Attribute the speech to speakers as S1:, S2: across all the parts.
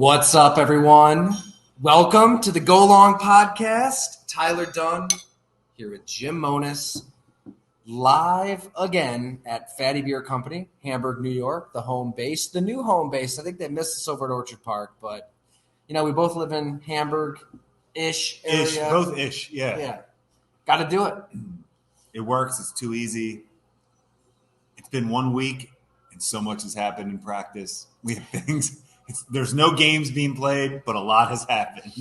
S1: What's up, everyone? Welcome to the Go Long Podcast. Tyler Dunn here with Jim Monis, live again at Fatty Beer Company, Hamburg, New York, the home base, the new home base. I think they missed us over at Orchard Park, but, you know, we both live in Hamburg-ish area.
S2: Both ish, yeah.
S1: Yeah. Got to do it.
S2: It works. It's too easy. It's been 1 week, and so much has happened in practice. We have things. There's no games being played, but a lot has happened.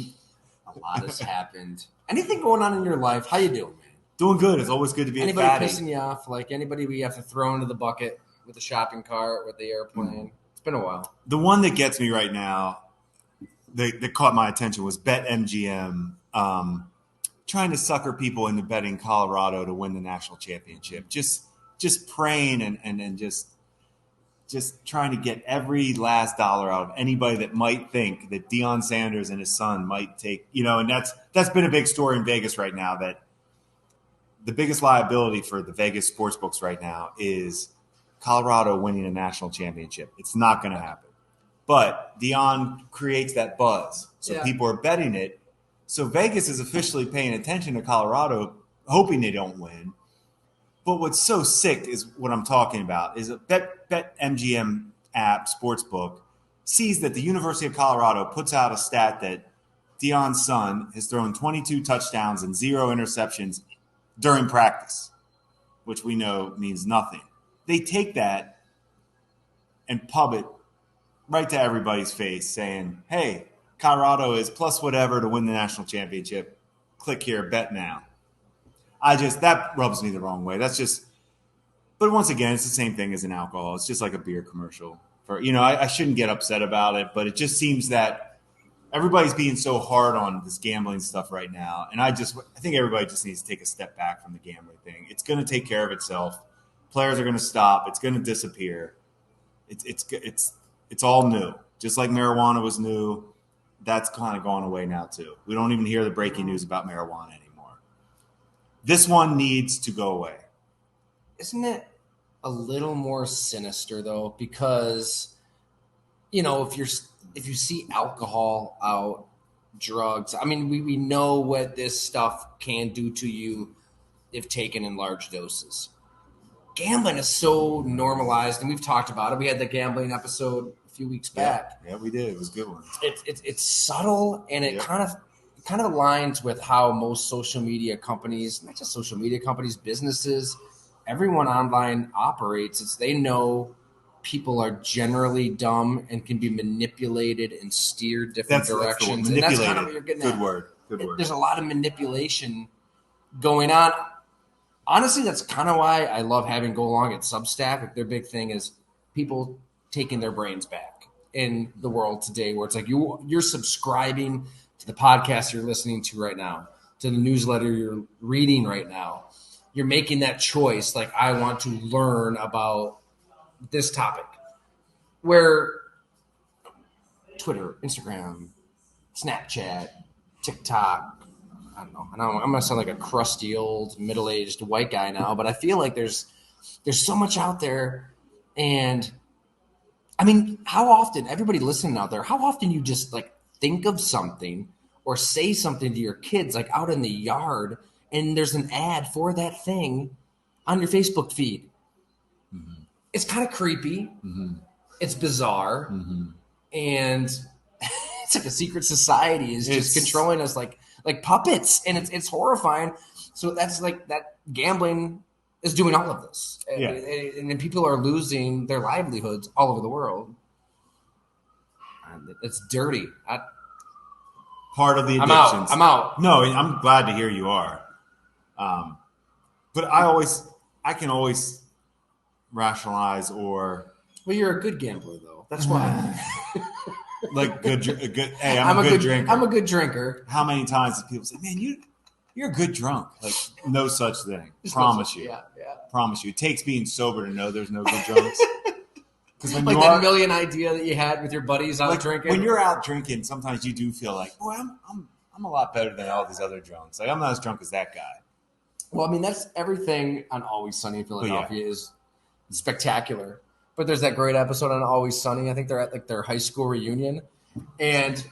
S1: A lot has happened. Anything going on in your life? How you doing, man?
S2: Doing good. It's always good to be
S1: anybody
S2: a fatty.
S1: Pissing you off? Like anybody we have to throw into the bucket with the shopping cart, with the airplane? It's been a while.
S2: The one that gets me right now, that caught my attention, was BetMGM trying to sucker people into betting Colorado to win the national championship. Just praying and just trying to get every last dollar out of anybody that might think that Deion Sanders and his son might take, and that's been a big story in Vegas right now, that the biggest liability for the Vegas sports books right now is Colorado winning a national championship. It's not going to happen. But Deion creates that buzz. So people are betting it. So Vegas is officially paying attention to Colorado, hoping they don't win. But what's so sick is what I'm talking about is a BetMGM app, sportsbook, sees that the University of Colorado puts out a stat that Deion's son has thrown 22 touchdowns and 0 interceptions during practice, which we know means nothing. They take that and pub it right to everybody's face saying, hey, Colorado is plus whatever to win the national championship. Click here, bet now. That rubs me the wrong way. But once again, it's the same thing as an alcohol. It's just like a beer commercial. I shouldn't get upset about it, but it just seems that everybody's being so hard on this gambling stuff right now. And I think everybody just needs to take a step back from the gambling thing. It's going to take care of itself. Players are going to stop. It's going to disappear. It's all new. Just like marijuana was new, that's kind of gone away now too. We don't even hear the breaking news about marijuana anymore. This one needs to go away.
S1: Isn't it a little more sinister though? Because, if you see alcohol out, drugs, I mean, we know what this stuff can do to you if taken in large doses. Gambling is so normalized, and we've talked about it. We had the gambling episode a few weeks back.
S2: Yeah, we did. It was a good one.
S1: It's subtle, and it kind of aligns with how most social media companies, not just social media companies, businesses, everyone online operates. They know people are generally dumb and can be manipulated and steered different directions. And that's kind of what you're getting at.
S2: Good word.
S1: There's a lot of manipulation going on. Honestly, that's kind of why I love having Go Long at Substack. Like, their big thing is people taking their brains back in the world today, where it's like you're subscribing to the podcast you're listening to right now, to the newsletter you're reading right now. You're making that choice, like, I want to learn about this topic. Where Twitter, Instagram, Snapchat, TikTok, I don't know. I'm going to sound like a crusty old middle-aged white guy now, but I feel like there's so much out there. And I mean, how often, everybody listening out there, how often you just like think of something or say something to your kids, like out in the yard, and there's an ad for that thing on your Facebook feed. Mm-hmm. It's kind of creepy. Mm-hmm. It's bizarre. Mm-hmm. And it's like a secret society is just controlling us like puppets. And it's horrifying. So that's like that gambling is doing all of this.
S2: Yeah.
S1: And then people are losing their livelihoods all over the world. It's dirty.
S2: Part of the addictions.
S1: I'm out.
S2: No, I'm glad to hear you are. But I can always rationalize or.
S1: Well, you're a good gambler, though. That's why.
S2: Like good. Hey, I'm a good drinker.
S1: I'm a good drinker.
S2: How many times do people say, "Man, you're a good drunk"? Like, no such thing. Promise you.
S1: Yeah.
S2: Promise you. It takes being sober to know there's no good drunks.
S1: Like that million idea that you had with your buddies out drinking.
S2: When you're out drinking, sometimes you do feel like, boy, I'm a lot better than all these other drunks. Like, I'm not as drunk as that guy.
S1: Well, I mean, that's everything on Always Sunny in Philadelphia is spectacular. But there's that great episode on Always Sunny. I think they're at like their high school reunion, And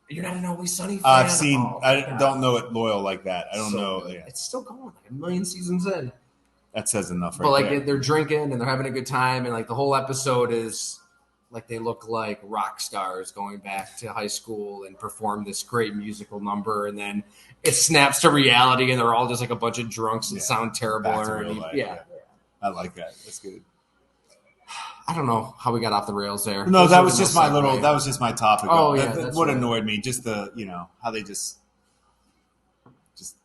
S1: you're not an Always Sunny fan.
S2: I've seen.
S1: Oh,
S2: I
S1: God.
S2: don't know it loyal like that. I don't
S1: So
S2: know.
S1: good.
S2: Yeah,
S1: It's still going like a million seasons in.
S2: that says enough, right
S1: But like
S2: there.
S1: they're drinking and they're having a good time, and like the whole episode is like they look like rock stars going back to high school and perform this great musical number, and then it snaps to reality, and they're all just like a bunch of drunks that sound terrible.
S2: Back to real life,
S1: yeah.
S2: I like that. That's good.
S1: I don't know how we got off the rails there.
S2: No, that was just my little. That was just my topic.
S1: Oh,
S2: that,
S1: yeah,
S2: that
S1: that's
S2: what
S1: right.
S2: annoyed me, just the how they just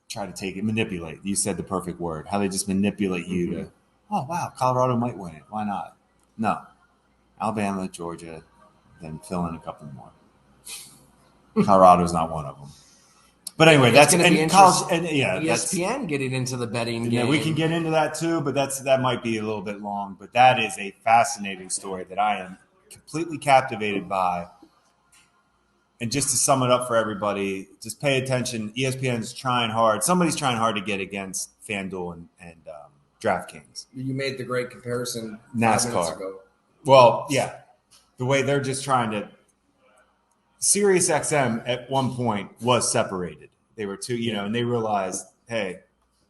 S2: try to take it, manipulate. You said the perfect word. How they just manipulate you to. Oh wow, Colorado might win it. Why not? No, Alabama, Georgia, then fill in a couple more. Colorado's not one of them. But anyway, that's
S1: gonna be
S2: and college
S1: interesting.
S2: and yeah,
S1: ESPN getting into the betting
S2: yeah,
S1: game.
S2: we can get into that too, but that might be a little bit long. But that is a fascinating story that I am completely captivated by. And just to sum it up for everybody, just pay attention. ESPN's trying hard. Somebody's trying hard to get against FanDuel and DraftKings.
S1: You made the great comparison 5
S2: NASCAR.
S1: minutes ago.
S2: Well, yeah, the way they're just trying to. Sirius XM at one point was separated. They were two, and they realized, hey,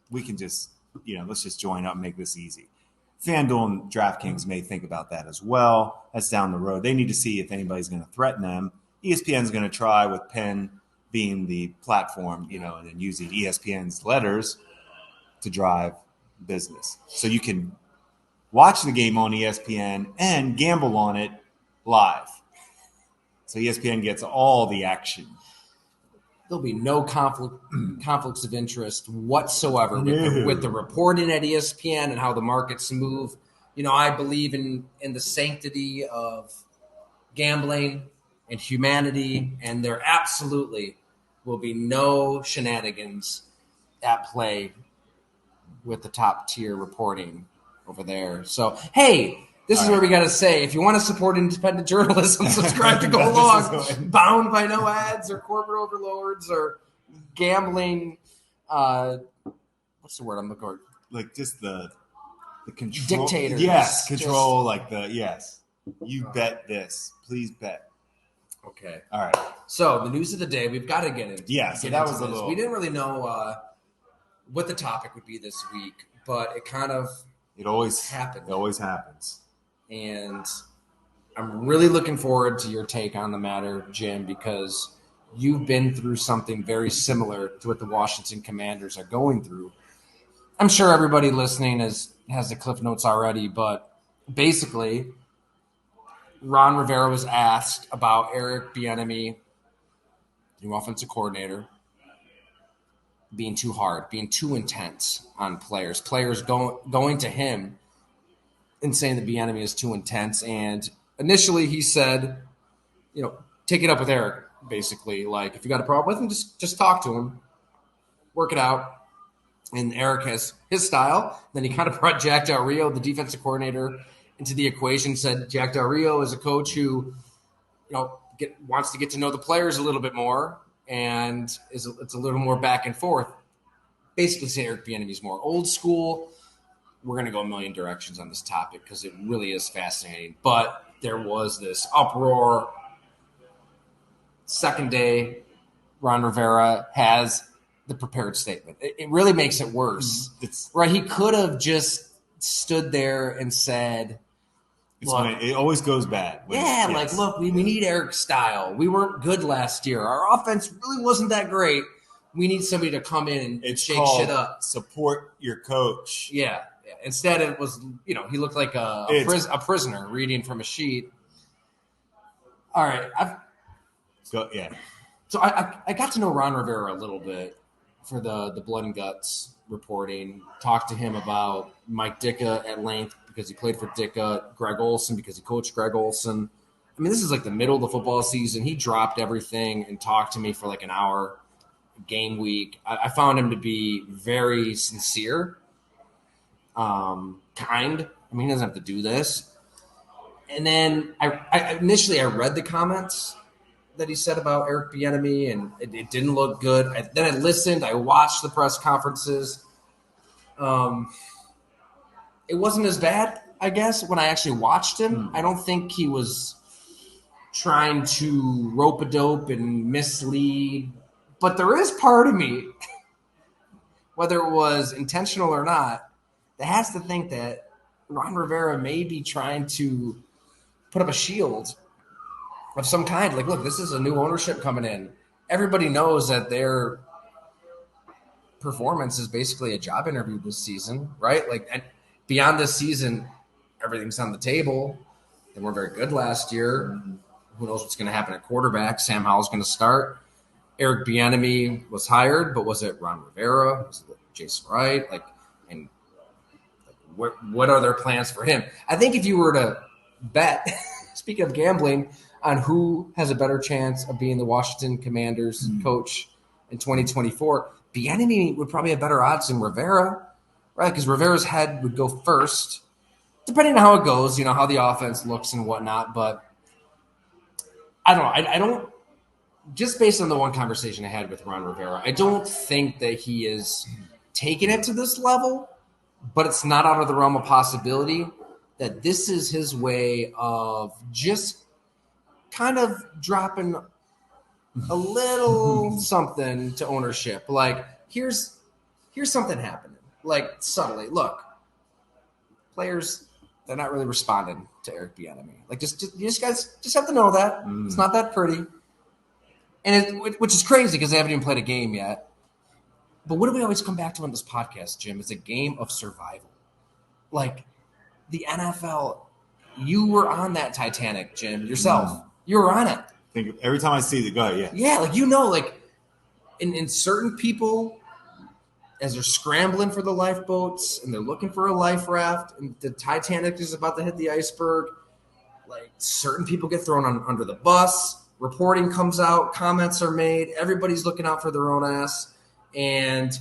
S2: we can just, let's just join up and make this easy. FanDuel and DraftKings may think about that as well. That's down the road. They need to see if anybody's going to threaten them. ESPN's going to try with Penn being the platform, and then using ESPN's letters to drive business. So you can watch the game on ESPN and gamble on it live. So ESPN gets all the action.
S1: There'll be no conflicts of interest whatsoever with the reporting at ESPN and how the markets move. I believe in the sanctity of gambling and humanity, and there absolutely will be no shenanigans at play with the top tier reporting over there. So, hey, this is where we got to say, if you want to support independent journalism, subscribe to Go Long. Bound by no ads or corporate overlords or gambling. What's the word I'm looking for?
S2: Like just the control.
S1: Dictators.
S2: Yes, control. Yes. You bet this. Please bet.
S1: Okay.
S2: All right.
S1: So the news of the day, we've got to get into.
S2: Yeah. So that was a little.
S1: We didn't really know what the topic would be this week, but it kind of.
S2: It always
S1: happened.
S2: It always happens.
S1: And I'm really looking forward to your take on the matter, Jim, because you've been through something very similar to what the Washington Commanders are going through. I'm sure everybody listening has the cliff notes already, but basically, Ron Rivera was asked about Eric Bieniemy, new offensive coordinator, being too hard, being too intense on players. Players going to him and saying that Bieniemy is too intense. And initially he said, take it up with Eric, basically. Like, if you got a problem with him, just talk to him, work it out. And Eric has his style. Then he kind of brought Jack Del Rio, the defensive coordinator, into the equation, said Jack Del Rio is a coach who, wants to get to know the players a little bit more, and it's a little more back and forth. Basically saying Eric Bieniemy is more old school. We're going to go a million directions on this topic because it really is fascinating. But there was this uproar. Second day, Ron Rivera has the prepared statement. It really makes it worse. Right? He could have just stood there and said,
S2: it always goes bad.
S1: Look, we need Eric's style. We weren't good last year. Our offense really wasn't that great. We need somebody to come in and shake shit up.
S2: Support your coach.
S1: Yeah. Instead, it was, he looked like a prisoner reading from a sheet. All right. So I got to know Ron Rivera a little bit for the Blood and Guts reporting. Talked to him about Mike Ditka at length because he played for Ditka, Greg Olson because he coached Greg Olson. I mean, this is like the middle of the football season. He dropped everything and talked to me for like an hour game week. I found him to be very sincere. Kind. I mean, he doesn't have to do this. And then I initially read the comments that he said about Eric Bieniemy, and it didn't look good. Then I listened. I watched the press conferences. It wasn't as bad, I guess, when I actually watched him. I don't think he was trying to rope-a-dope and mislead. But there is part of me, whether it was intentional or not, that has to think that Ron Rivera may be trying to put up a shield of some kind. Like, look, this is a new ownership coming in. Everybody knows that their performance is basically a job interview this season, right? Like, and beyond this season, everything's on the table. They weren't very good last year. Who knows what's going to happen at quarterback? Sam Howell's going to start. Eric Bieniemy was hired, but was it Ron Rivera? Was it Jason Wright? And what are their plans for him? I think if you were to bet, speaking of gambling, on who has a better chance of being the Washington Commanders coach in 2024, Bieniemy would probably have better odds than Rivera, right? Because Rivera's head would go first, depending on how it goes, how the offense looks and whatnot. But I don't know. I don't, just based on the one conversation I had with Ron Rivera, I don't think that he is taking it to this level, but it's not out of the realm of possibility that this is his way of just kind of dropping a little something to ownership. Like, here's something happening. Like, subtly, look, players, they're not really responding to Eric Bieniemy. Like, you guys just have to know that. It's not that pretty. And which is crazy because they haven't even played a game yet. But what do we always come back to on this podcast, Jim? It's a game of survival. Like, the NFL, you were on that Titanic, Jim, yourself. You were on it.
S2: Every time I see the guy, yeah.
S1: Yeah, like, in certain people, as they're scrambling for the lifeboats and they're looking for a life raft and the Titanic is about to hit the iceberg, like, certain people get thrown under the bus. Reporting comes out, comments are made, everybody's looking out for their own ass. And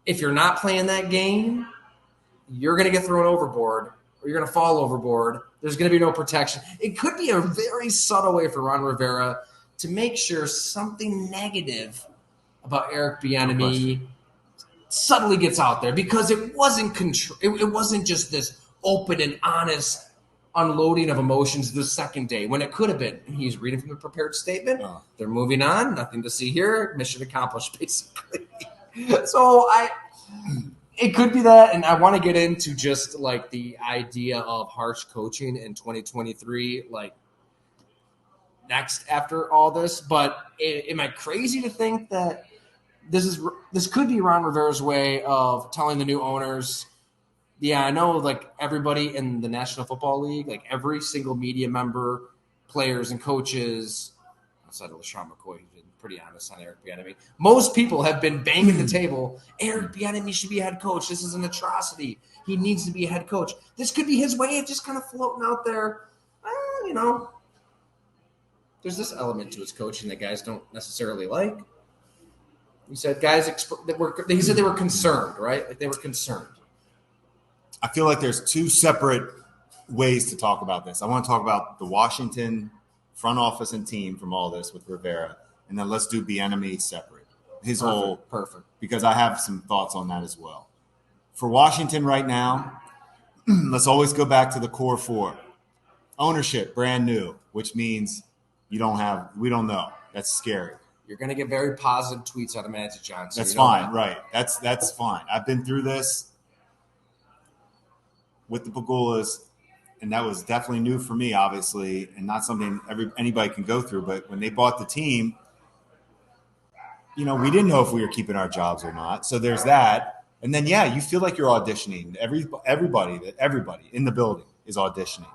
S1: if you're not playing that game, you're going to get thrown overboard or you're going to fall overboard. There's going to be no protection. It could be a very subtle way for Ron Rivera to make sure something negative about Eric Bieniemy subtly gets out there, because it wasn't it wasn't just this open and honest unloading of emotions the second day when it could have been. He's reading from the prepared statement. They're moving on. Nothing to see here. Mission accomplished, basically. So it could be that, and I want to get into just like the idea of harsh coaching in 2023, like next after all this. But am I crazy to think that this could be Ron Rivera's way of telling the new owners? Yeah, I know, like, everybody in the National Football League, like every single media member, players and coaches, outside of LaShawn McCoy, who's been pretty honest on Eric Bieniemy, most people have been banging the table. Eric Bieniemy should be a head coach. This is an atrocity. He needs to be a head coach. This could be his way of just kind of floating out there. There's this element to his coaching that guys don't necessarily like. He said he said they were concerned, right? Like, they were concerned.
S2: I feel like there's two separate ways to talk about this. I want to talk about the Washington front office and team from all this with Rivera, and then let's do Bieniemy separate. Perfect. Because I have some thoughts on that as well. For Washington right now, let's always go back to the core four. Ownership, brand new, which means we don't know. That's scary.
S1: You're going to get very positive tweets out of Magic Johnson.
S2: That's fine, right? That's fine. I've been through this with the Pagulas, and that was definitely new for me, obviously, and not something anybody can go through. But when they bought the team, we didn't know if we were keeping our jobs or not. So there's that. And then, you feel like you're auditioning. Everybody in the building is auditioning.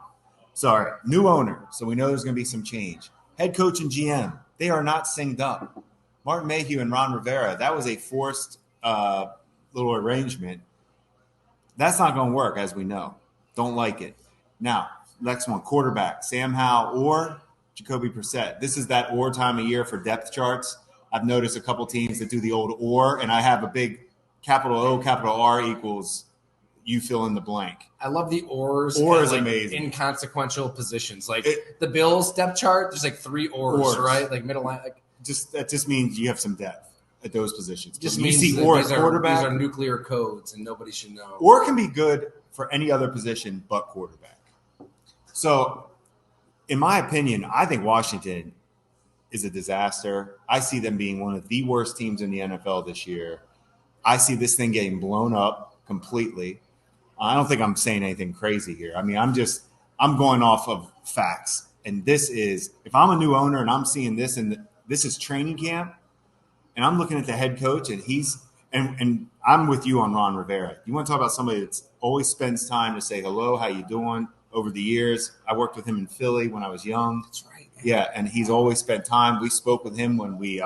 S2: Sorry, new owner, so we know there's going to be some change. Head coach and GM, they are not synced up. Martin Mayhew and Ron Rivera, that was a forced little arrangement. That's not going to work, as we know. Don't like it. Now, next one, quarterback, Sam Howell or Jacoby Brissett. This is that or time of year for depth charts. I've noticed a couple teams that do the old or, and I have a big capital O, capital R equals you fill in the blank.
S1: I love the ors.
S2: Or is amazing.
S1: Inconsequential positions. Like the Bills depth chart, there's like 3 ors, right? Like middle line.
S2: That just means you have some depth at those positions.
S1: Just means
S2: you see or
S1: quarterback. These are nuclear codes, and nobody should know.
S2: Or can be good for any other position but quarterback. So in my opinion, I think Washington is a disaster. I see them being one of the worst teams in the NFL this year. I see this thing getting blown up completely. I don't think I'm saying anything crazy here. I mean, I'm going off of facts. And this is, if I'm a new owner and I'm seeing this, and this is training camp, and I'm looking at the head coach, and and I'm with you on Ron Rivera. You want to talk about somebody that always spends time to say hello, how you doing? Over the years, I worked with him in Philly when I was young.
S1: That's right.
S2: Yeah, and he's always spent time. We spoke with him when we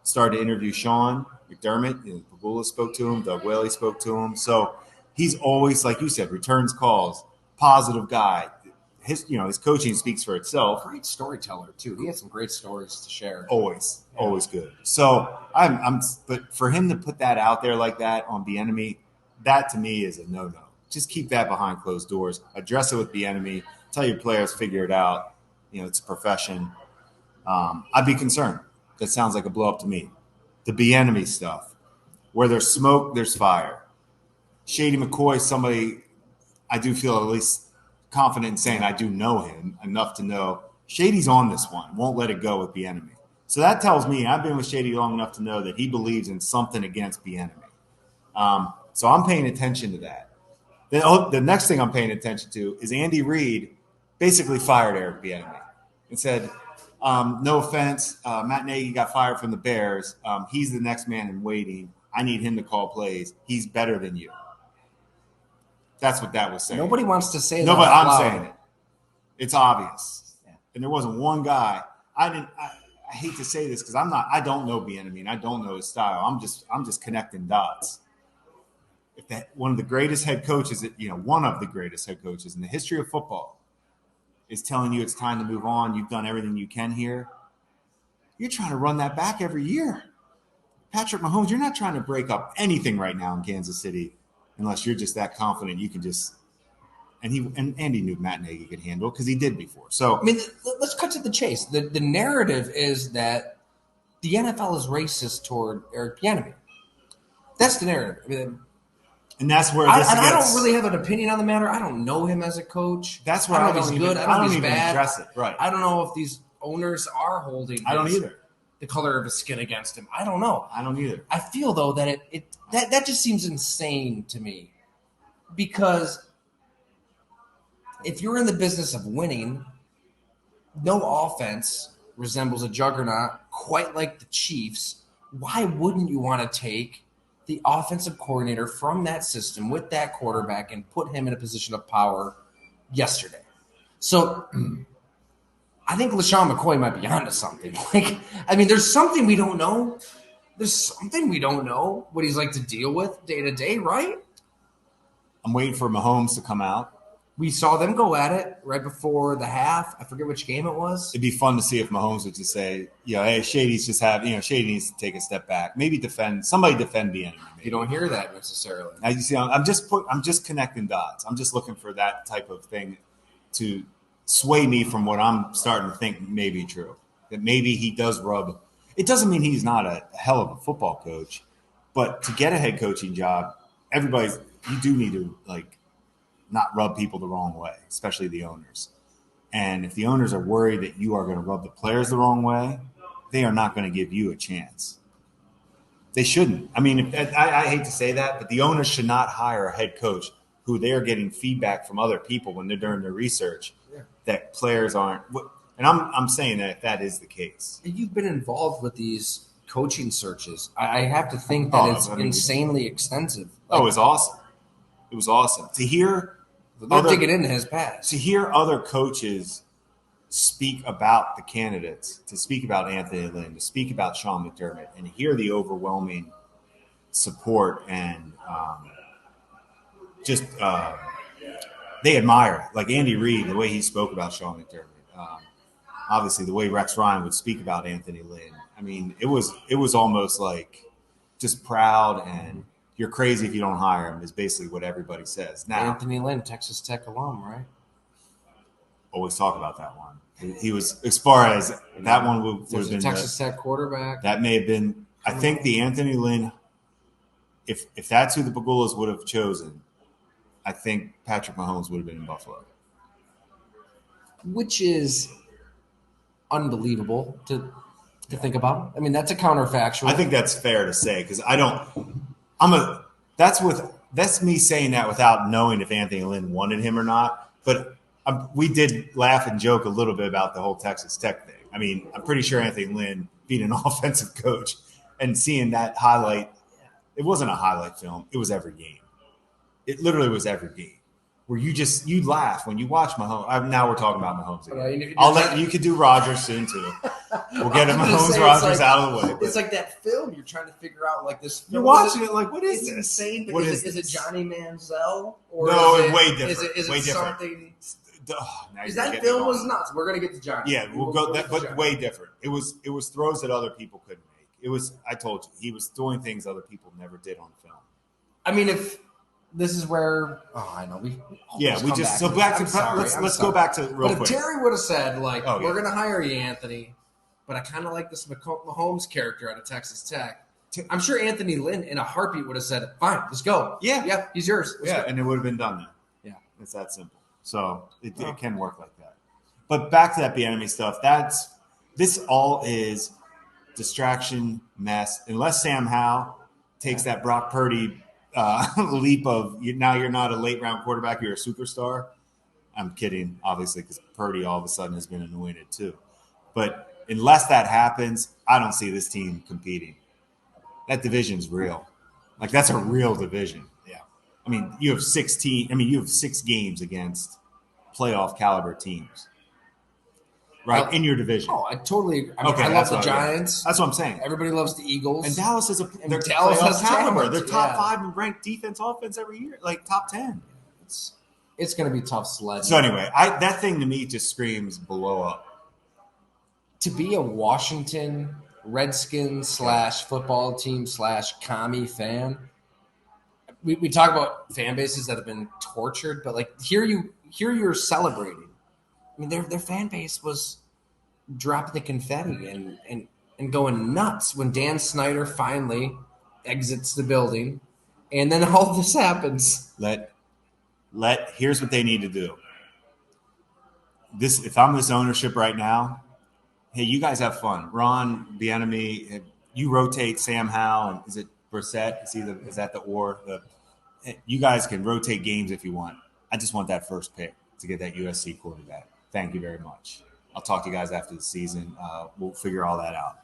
S2: started to interview Sean McDermott. Pagula spoke to him. Doug Whaley spoke to him. So he's always, like you said, returns calls, positive guy. His coaching speaks for itself.
S1: Great storyteller too. He has some great stories to share.
S2: Always good. So but for him to put that out there like that on Bieniemy, that to me is a no-no. Just keep that behind closed doors. Address it with Bieniemy. Tell your players, figure it out. It's a profession. I'd be concerned. That sounds like a blow up to me. The Bieniemy stuff, where there's smoke, there's fire. Shady McCoy, somebody I do feel at least confident in saying I do know him enough to know Shady's on this one. Won't let it go with Bieniemy. So that tells me I've been with Shady long enough to know that he believes in something against Bieniemy. So I'm paying attention to that. The next thing I'm paying attention to is Andy Reid basically fired Eric Bieniemy and said, no offense, Matt Nagy got fired from the Bears. He's the next man in waiting. I need him to call plays. He's better than you. That's what that was saying.
S1: Nobody wants to say that.
S2: No, but I'm saying it. It's obvious. Yeah. And there wasn't one guy. I hate to say this because I don't know Bieniemy and I don't know his style. I'm just connecting dots. If that one of the greatest head coaches, one of the greatest head coaches in the history of football is telling you it's time to move on, you've done everything you can here, you're trying to run that back every year. Patrick Mahomes, you're not trying to break up anything right now in Kansas City unless you're just that confident you can just – and Andy knew Matt Nagy could handle it because he did before. So,
S1: I mean, let's cut to the chase. The narrative is that the NFL is racist toward Eric Bieniemy. That's the narrative. I mean,
S2: and that's where
S1: I don't really have an opinion on the matter. I don't know him as a coach.
S2: That's where
S1: I don't know if he's good. I don't know if he's bad.
S2: Address it. Right.
S1: I don't know if these owners are holding
S2: I don't either.
S1: The color of his skin against him. I don't know.
S2: I don't either.
S1: I feel, though, that that just seems insane to me. Because if you're in the business of winning, no offense resembles a juggernaut quite like the Chiefs. Why wouldn't you want to take the offensive coordinator from that system with that quarterback and put him in a position of power yesterday? So I think LaShawn McCoy might be onto something. There's something we don't know. There's something we don't know what he's like to deal with day to day, right?
S2: I'm waiting for Mahomes to come out.
S1: We saw them go at it right before the half. I forget which game it was.
S2: It'd be fun to see if Mahomes would just say, hey, Shady's just Shady needs to take a step back. Maybe somebody defend Bieniemy.
S1: You don't hear that necessarily.
S2: As you see, I'm just connecting dots. I'm just looking for that type of thing to sway me from what I'm starting to think may be true. That maybe he does rub. It doesn't mean he's not a hell of a football coach, but to get a head coaching job, you do need to not rub people the wrong way, especially the owners. And if the owners are worried that you are going to rub the players the wrong way, they are not going to give you a chance. They shouldn't. I mean, I hate to say that, but the owners should not hire a head coach who they are getting feedback from other people when they're doing their research that players aren't. And I'm saying that is the case.
S1: And you've been involved with these coaching searches. I have to think that it's insanely extensive.
S2: It was awesome. It was awesome to hear.
S1: They're digging into his past.
S2: To hear other coaches speak about the candidates, to speak about Anthony Lynn, to speak about Sean McDermott, and hear the overwhelming support and they admire it. Like Andy Reid, the way he spoke about Sean McDermott. Obviously, the way Rex Ryan would speak about Anthony Lynn. I mean, it was almost like just proud and you're crazy if you don't hire him is basically what everybody says. Now,
S1: Anthony Lynn, Texas Tech alum, right?
S2: Always talk about that one. He was, as far as that one would have been
S1: Texas Tech quarterback.
S2: That may have been. I think the Anthony Lynn, if that's who the Pagulas would have chosen, I think Patrick Mahomes would have been in Buffalo.
S1: which is unbelievable to think about. I mean, that's a counterfactual.
S2: I think that's fair to say because that's me saying that without knowing if Anthony Lynn wanted him or not. But we did laugh and joke a little bit about the whole Texas Tech thing. I mean, I'm pretty sure Anthony Lynn being an offensive coach and seeing that highlight, it wasn't a highlight film. It was every game. It literally was every game. Where you laugh when you watch Mahomes. Now we're talking about Mahomes again. You could do Rodgers soon too. We'll get him Mahomes Rodgers out of the way.
S1: It's like that film you're trying to figure out. Like this,
S2: you're watching it like, what is this?
S1: Insane.
S2: What
S1: is it Johnny Manziel or
S2: no? It's way different.
S1: Is it
S2: way different.
S1: Something?
S2: Because
S1: that film was nuts. We're gonna get to Johnny.
S2: Yeah, we'll go that, but way different. It was throws that other people couldn't make. It was. I told you, he was doing things other people never did on film.
S1: I mean, if. This is where I know we
S2: just so back to let's go back to real quick.
S1: But if Terry would have said like we're going to hire you, Anthony, but I kind of like this Mahomes character out of Texas Tech. I'm sure Anthony Lynn in a heartbeat would have said, "Fine, let's go. Yeah, he's yours."
S2: And it would have been done then.
S1: Yeah,
S2: it's that simple. So it can work like that. But back to that Bieniemy stuff. This all is distraction mess. Unless Sam Howell takes that Brock Purdy. Leap of now you're not a late round quarterback, you're a superstar. I'm kidding, obviously, because Purdy all of a sudden has been anointed too. But unless that happens, I don't see this team competing. That division's real. Like that's a real division.
S1: Yeah.
S2: I mean, you have 6 games against playoff caliber teams. Right, in your division.
S1: Oh, I totally. I love the Giants.
S2: That's what I'm saying.
S1: Everybody loves the Eagles.
S2: And Dallas is they're
S1: Dallas has
S2: caliber. They're top 5 ranked defense offense every year, like top 10.
S1: It's going to be tough sledding.
S2: So anyway, that thing to me just screams blow up.
S1: To be a Washington Redskins / football team / commie fan, we talk about fan bases that have been tortured, but like here you're celebrating. I mean, their fan base was dropping the confetti and going nuts when Dan Snyder finally exits the building, and then all this happens.
S2: Here's what they need to do. If I'm this ownership right now, hey, you guys have fun. Ron Bieniemy, you rotate Sam Howell, and is it Brissett? Is that you guys can rotate games if you want. I just want that first pick to get that USC quarterback. Thank you very much. I'll talk to you guys after the season. We'll figure all that out.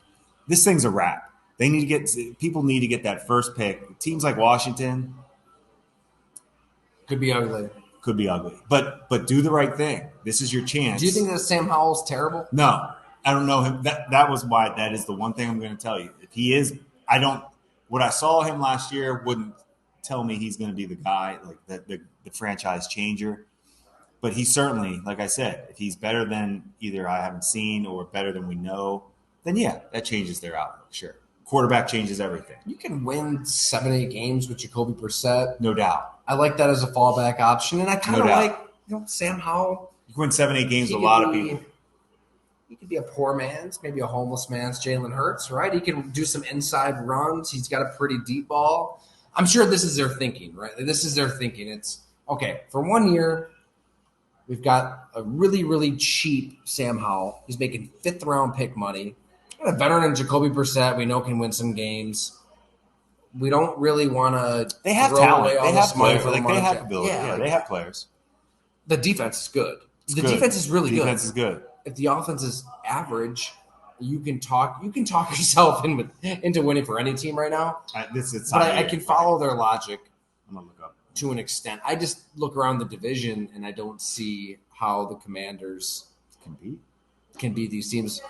S2: This thing's a wrap. People need to get that first pick. Teams like Washington
S1: could be ugly.
S2: But do the right thing. This is your chance.
S1: Do you think that Sam Howell's terrible?
S2: No, I don't know him. That was why. That is the one thing I'm going to tell you. If he is, what I saw him last year wouldn't tell me he's going to be the guy, like the franchise changer. But he certainly, like I said, if he's better than either I haven't seen or better than we know, then yeah, that changes their outlook. Sure. Quarterback changes everything.
S1: You can win 7-8 games with Jacoby Brissett.
S2: No doubt.
S1: I like that as a fallback option. And I kind of like Sam Howell.
S2: You can win 7-8 games with a lot of people.
S1: He could be a poor man's, maybe a homeless man's Jalen Hurts, right? He can do some inside runs. He's got a pretty deep ball. I'm sure this is their thinking, right? This is their thinking. It's, okay, for 1 year, we've got a really, really cheap Sam Howell. He's making 5th-round pick money. And a veteran in Jacoby Brissett we know can win some games. We don't really want to
S2: They have talent. They have players. They have ability. Yeah, they have players.
S1: The defense is good. Defense is really good.
S2: Defense is good.
S1: If the offense is average, you can talk yourself into winning for any team right now. I can follow their logic.
S2: I'm gonna look up
S1: to an extent. I just look around the division and I don't see how the Commanders can beat these teams.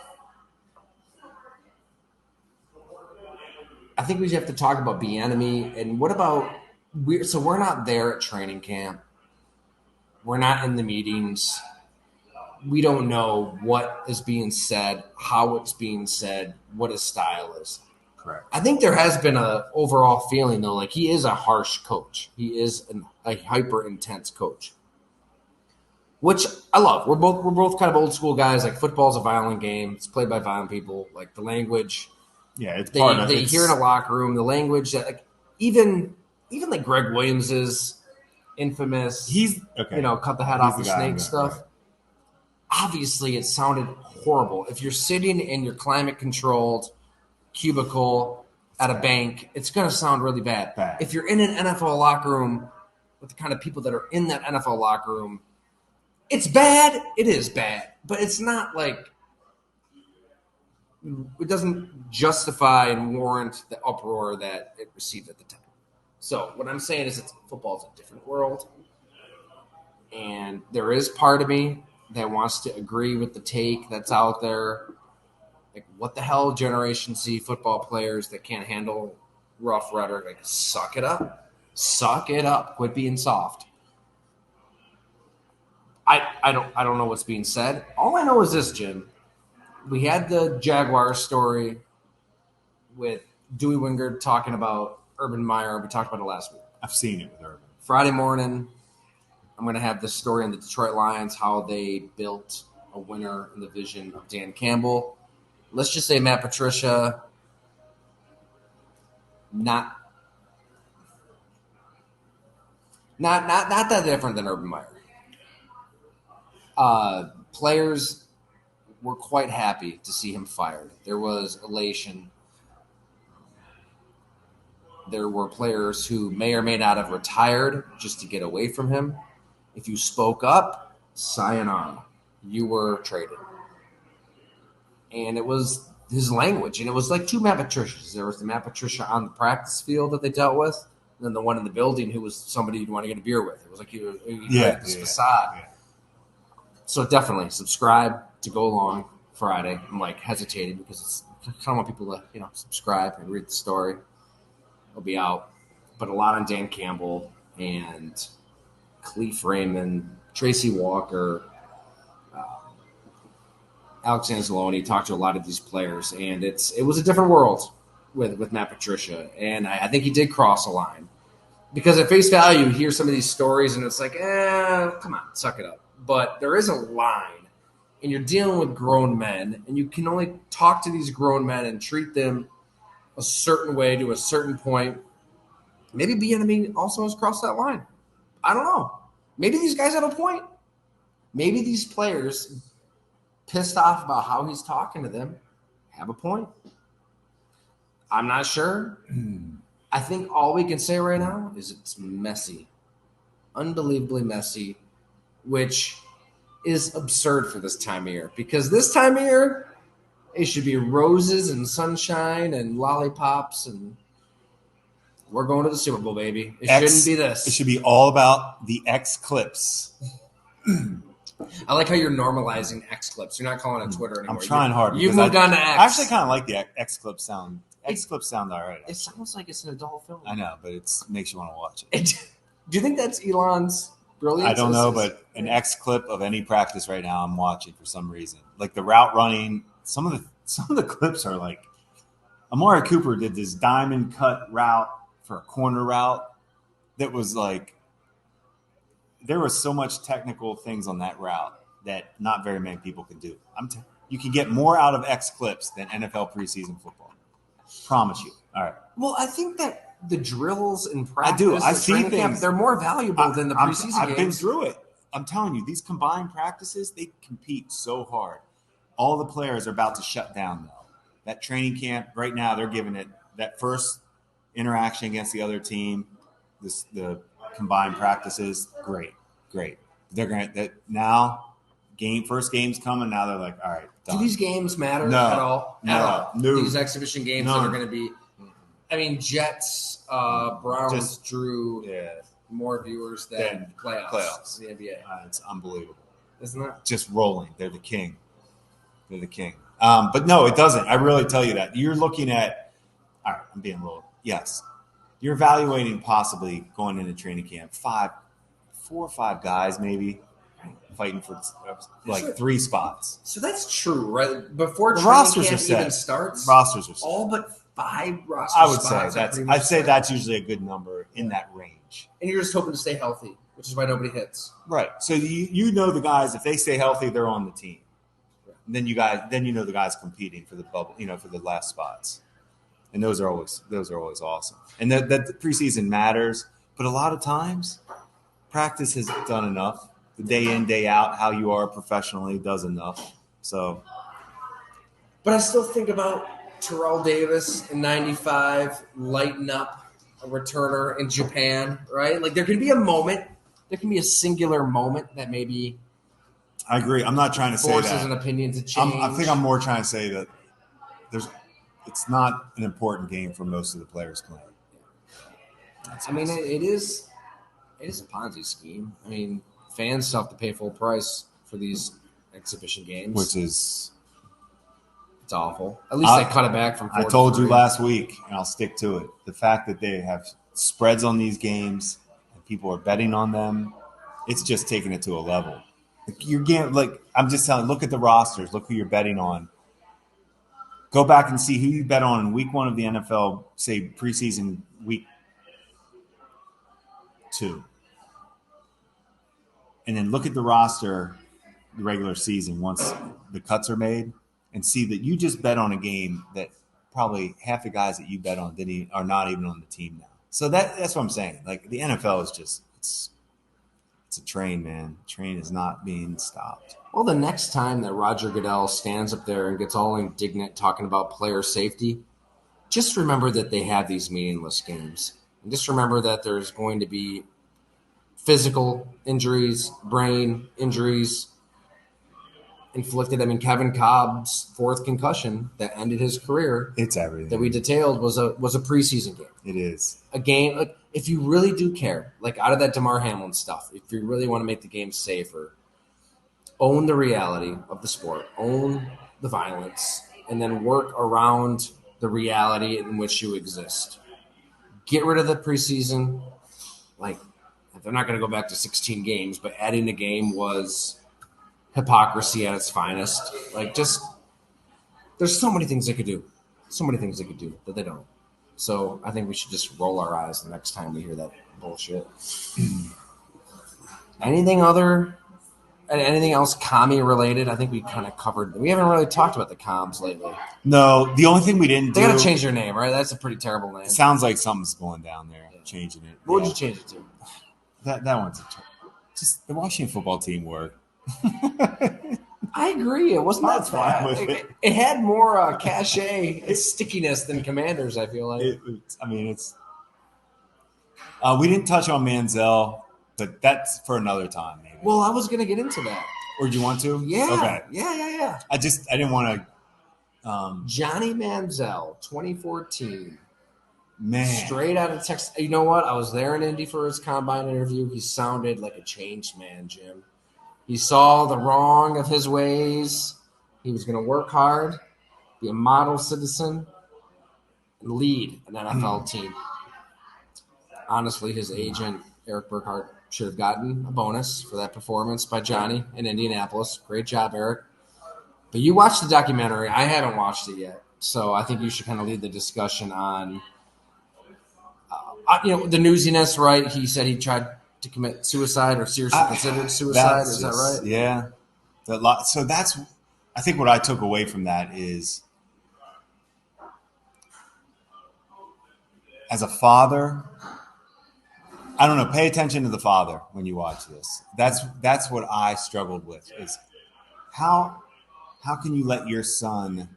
S1: I think we have to talk about Bieniemy and what about we're not there at training camp. We're not in the meetings. We don't know what is being said, how it's being said, what his style is.
S2: Correct.
S1: I think there has been a overall feeling though, like he is a harsh coach. He is a hyper intense coach, which I love. We're both kind of old school guys. Like football's a violent game. It's played by violent people. Like the language.
S2: Yeah, it's
S1: they hear in a locker room the language that like even like Greg Williams is infamous.
S2: He's okay.
S1: Cut the head off the snake stuff.
S2: Right.
S1: obviously it sounded horrible. If you're sitting in your climate-controlled cubicle at a bank, it's going to sound really bad. If you're in an NFL locker room with the kind of people that are in that NFL locker room, it's bad. It is bad. But it's not like it doesn't justify and warrant the uproar that it received at the time. So what I'm saying is football's a different world. And there is part of me that wants to agree with the take that's out there. Like, what the hell, Generation Z football players that can't handle rough rhetoric? Like, suck it up. Suck it up. Quit being soft. I don't know what's being said. All I know is this, Jim. We had the Jaguars story with Dewey Wingard talking about Urban Meyer. We talked about it last week.
S2: I've seen it with Urban.
S1: Friday morning, I'm going to have this story on the Detroit Lions, how they built a winner in the vision of Dan Campbell. Let's just say Matt Patricia, not that different than Urban Meyer. Players were quite happy to see him fired. There was elation. There were players who may or may not have retired just to get away from him. If you spoke up, sayonara. You were traded. And it was his language. And it was like two Matt Patricias. There was the Matt Patricia on the practice field that they dealt with, and then the one in the building who was somebody you'd want to get a beer with. It was like you had this facade. Yeah. So definitely subscribe to Go Long Friday. I'm like hesitating because I kind of want people to subscribe and read the story. It'll be out. But a lot on Dan Campbell and Cleve Raymond, Tracy Walker, Alex Anzalone. Talked to a lot of these players, and it was a different world with Matt Patricia. And I think he did cross a line. Because at face value, you hear some of these stories, and it's like, come on, suck it up. But there is a line, and you're dealing with grown men, and you can only talk to these grown men and treat them a certain way to a certain point. Maybe Bieniemy also has crossed that line. I don't know. Maybe these guys have a point. Maybe these players, pissed off about how he's talking to them, have a point. I'm not sure. I think all we can say right now is it's messy. Unbelievably messy, which is absurd for this time of year. Because this time of year, it should be roses and sunshine and lollipops, and we're going to the Super Bowl, baby. It shouldn't be this.
S2: It should be all about the X clips.
S1: I like how you're normalizing X clips. You're not calling it Twitter anymore.
S2: I'm trying hard.
S1: You moved on to X.
S2: I actually kind of like the X clip sound. X clips sound all right.
S1: It sounds like it's an adult film.
S2: I know, but it makes you want to watch it.
S1: Do you think that's Elon's brilliance?
S2: I don't know, but an X clip of any practice right now, I'm watching for some reason. Like the route running, some of the clips are like Amari Cooper did this diamond cut route for a corner route that was like there was so much technical things on that route that not very many people could do. You can get more out of X clips than NFL preseason football. Promise you. All right.
S1: Well, I think that the drills in practice,
S2: I do. I see things.
S1: Camp, they're more valuable than the preseason games.
S2: I've been through it. I'm telling you, these combined practices, they compete so hard. All the players are about to shut down, though. That training camp, right now, they're giving it that first interaction against the other team, the combined practices, great. They're going to now. First game's coming. Now they're like, all right. Done.
S1: Do these games matter at all?
S2: No.
S1: These exhibition games that are going to be. I mean, Jets, Browns drew more viewers than playoffs in the NBA.
S2: It's unbelievable,
S1: isn't it?
S2: Just rolling. They're the king. But no, it doesn't. I really tell you that you're looking at. All right, I'm being a little. Yes, you're evaluating possibly going into training camp 4 or 5 guys maybe. Fighting for like 3 spots.
S1: So that's true, right? Before
S2: the
S1: training
S2: rosters
S1: camp
S2: are set.
S1: even starts,
S2: rosters are set.
S1: All but 5 roster spots.
S2: I'd say that's usually a good number in that range.
S1: And you're just hoping to stay healthy, which is why nobody hits.
S2: Right. So you know the guys, if they stay healthy, they're on the team. And then you know the guys competing for the bubble, for the last spots. And those are always awesome. And that the preseason matters, but a lot of times practice has done enough. the day in, day out, how you are professionally does enough. So,
S1: but I still think about Terrell Davis in '95 lighting up a returner in Japan, right? Like there can be a moment, there can be a singular moment that maybe
S2: I agree. I'm not trying to say that.
S1: Forces an opinion to change.
S2: I think I'm more trying to say that it's not an important game for most of the players playing.
S1: I mean, it is a Ponzi scheme. I mean, fans still have to pay full price for these exhibition games,
S2: which is
S1: it's awful. At least they cut it back from 4
S2: I told you last week, and I'll stick to it. The fact that they have spreads on these games and people are betting on them, it's just taking it to a level. You're getting, like, I'm just telling you, look at the rosters. Look who you're betting on. Go back and see who you bet on in week 1 of the NFL, say preseason week 2. And then look at the roster the regular season once the cuts are made and see that you just bet on a game that probably half the guys that you bet on are not even on the team now. So that's what I'm saying. Like, the NFL is just it's a train, man. The train is not being stopped.
S1: Well, the next time that Roger Goodell stands up there and gets all indignant talking about player safety, just remember that they have these meaningless games. And just remember that there's going to be physical injuries, brain injuries inflicted. I mean, Kevin Cobb's 4th concussion that ended his career.
S2: It's everything
S1: that we detailed was a preseason game.
S2: It is
S1: a game. Like, if you really do care, like out of that DeMar Hamlin stuff, if you really want to make the game safer, own the reality of the sport, own the violence, and then work around the reality in which you exist. Get rid of the preseason. Like, they're not going to go back to 16 games, but adding the game was hypocrisy at its finest. Like, just there's so many things they could do. So many things they could do that they don't. So I think we should just roll our eyes the next time we hear that bullshit. Anything else commie related? I think we kind of covered. We haven't really talked about the comms lately.
S2: No, the only thing we didn't do.
S1: They got to change their name, right? That's a pretty terrible name.
S2: It sounds like something's going down there. Yeah. Changing it.
S1: What would you change it to?
S2: That one's just the Washington football team work.
S1: I agree. It wasn't that bad. It had more cachet and stickiness than Commanders, I feel like.
S2: We didn't touch on Manziel, but that's for another time, maybe.
S1: Well, I was going to get into that.
S2: Or do you want to?
S1: Yeah.
S2: Okay.
S1: Yeah.
S2: I didn't want to.
S1: Johnny Manziel, 2014.
S2: Man.
S1: Straight out of Texas. You know what? I was there in Indy for his combine interview. He sounded like a changed man, Jim. He saw the wrong of his ways. He was going to work hard, be a model citizen, and lead an NFL team. Honestly, his agent, Eric Burkhart, should have gotten a bonus for that performance by Johnny in Indianapolis. Great job, Eric. But you watched the documentary. I haven't watched it yet. So I think you should kind of lead the discussion on, the newsiness, right? He said he tried to commit suicide or seriously considered suicide. Is that right?
S2: Yeah. So that's, I think what I took away from that is, as a father, I don't know, pay attention to the father when you watch this. That's what I struggled with, is how can you let your son,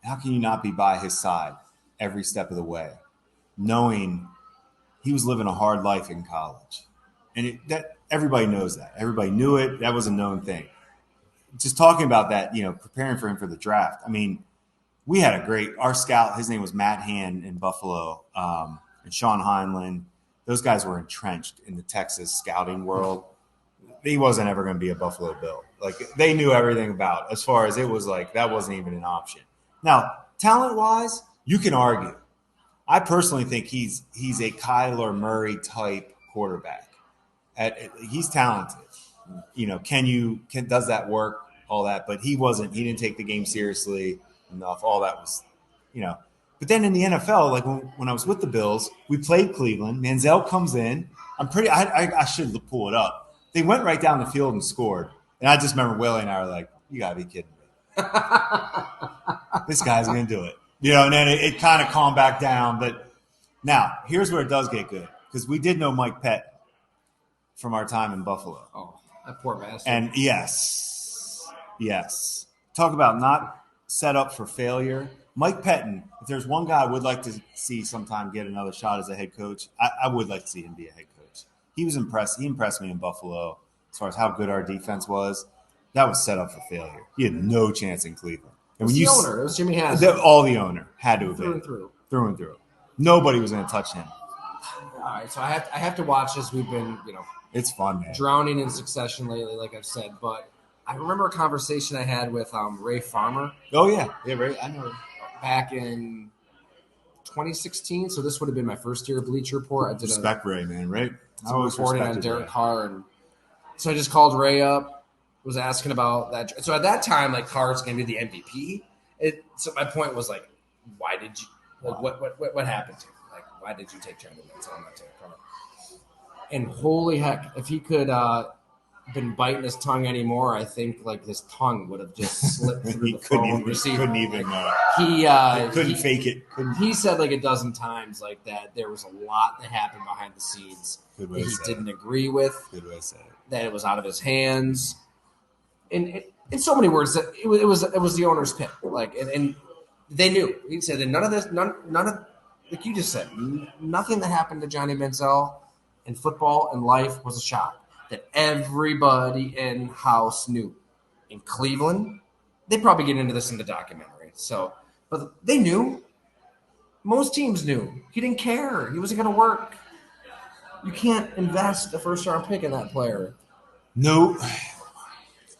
S2: how can you not be by his side every step of the way, knowing he was living a hard life in college. And that everybody knows that. Everybody knew it. That was a known thing. Just talking about that, preparing for him for the draft. I mean, we had our scout, his name was Matt Hand in Buffalo, and Sean Heinlein. Those guys were entrenched in the Texas scouting world. He wasn't ever going to be a Buffalo Bill. Like, they knew everything about, as far as it was like, that wasn't even an option. Now, talent-wise, you can argue. I personally think he's a Kyler Murray type quarterback. He's talented. Does that work? All that, but he didn't take the game seriously enough. All that was, But then in the NFL, like when I was with the Bills, we played Cleveland. Manziel comes in. I should pull it up. They went right down the field and scored. And I just remember Willie and I were like, "You gotta be kidding me! This guy's gonna do it." And then it kind of calmed back down. But now, here's where it does get good. Because we did know Mike Pett from our time in Buffalo.
S1: Oh, that poor bastard.
S2: And yes. Talk about not set up for failure. Mike Pettin, if there's one guy I would like to see sometime get another shot as a head coach, I would like to see him be a head coach. He was impressed. He impressed me in Buffalo as far as how good our defense was. That was set up for failure. He had no chance in Cleveland.
S1: And when the owner, it was Jimmy Haslam.
S2: All the owner had to have been.
S1: Through and through.
S2: Nobody was going to touch him.
S1: All right, so I have to watch this. We've been,
S2: it's fun, man.
S1: Drowning in Succession lately, like I've said. But I remember a conversation I had with Ray Farmer.
S2: Oh yeah, Ray. I know.
S1: Back in 2016, so this would have been my first year of Bleacher Report. I did
S2: Ray, man, right?
S1: I was reporting on Derek Carr, and so I just called Ray up, was asking about that. So at that time, like Carr's going to be the MVP. So my point was like, why did you? Like, what happened to you? Like, why did you take Johnny Manziel and not take Carr? And holy heck, if he could been biting his tongue anymore, I think like his tongue would have just slipped through the phone receiver.
S2: He couldn't fake it.
S1: He said like a dozen times like that there was a lot that happened behind the scenes that he didn't agree with.
S2: Good way to say it.
S1: That it was out of his hands. And in so many words, that it was the owner's pick. Like and they knew. He said that none of like you just said, nothing that happened to Johnny Manziel in football and life was a shock. That everybody in house knew. In Cleveland, they probably get into this in the documentary. So, but they knew. Most teams knew. He didn't care. He wasn't going to work. You can't invest a first-round pick in that player.
S2: No.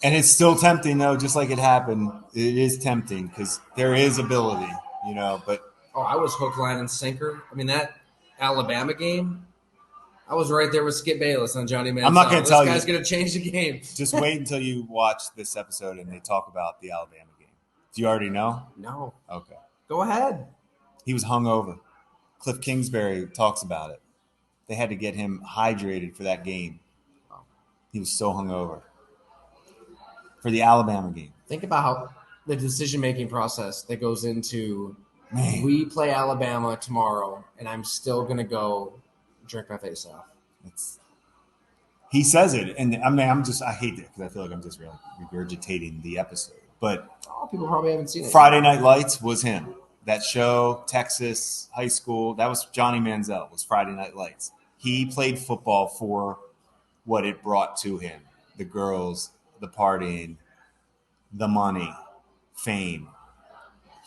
S2: And it's still tempting, though, just like it happened. It is tempting because there is ability, but.
S1: Oh, I was hook, line, and sinker. I mean, that Alabama game, I was right there with Skip Bayless on Johnny Manziel.
S2: I'm not going to tell you.
S1: This guy's going to change the game.
S2: Just wait until you watch this episode and they talk about the Alabama game. Do you already know?
S1: No.
S2: Okay.
S1: Go ahead.
S2: He was hungover. Cliff Kingsbury talks about it. They had to get him hydrated for that game. He was so hungover. For the Alabama game.
S1: Think about how the decision-making process that goes into we play Alabama tomorrow, and I'm still going to go drink my face off.
S2: He says it, and I hate it because I feel like I'm just really regurgitating the episode. But
S1: people probably haven't seen it.
S2: Friday Night Lights was him. That show, Texas high school, that was Johnny Manziel. Was Friday Night Lights. He played football for what it brought to him: the girls, the partying, the money, fame.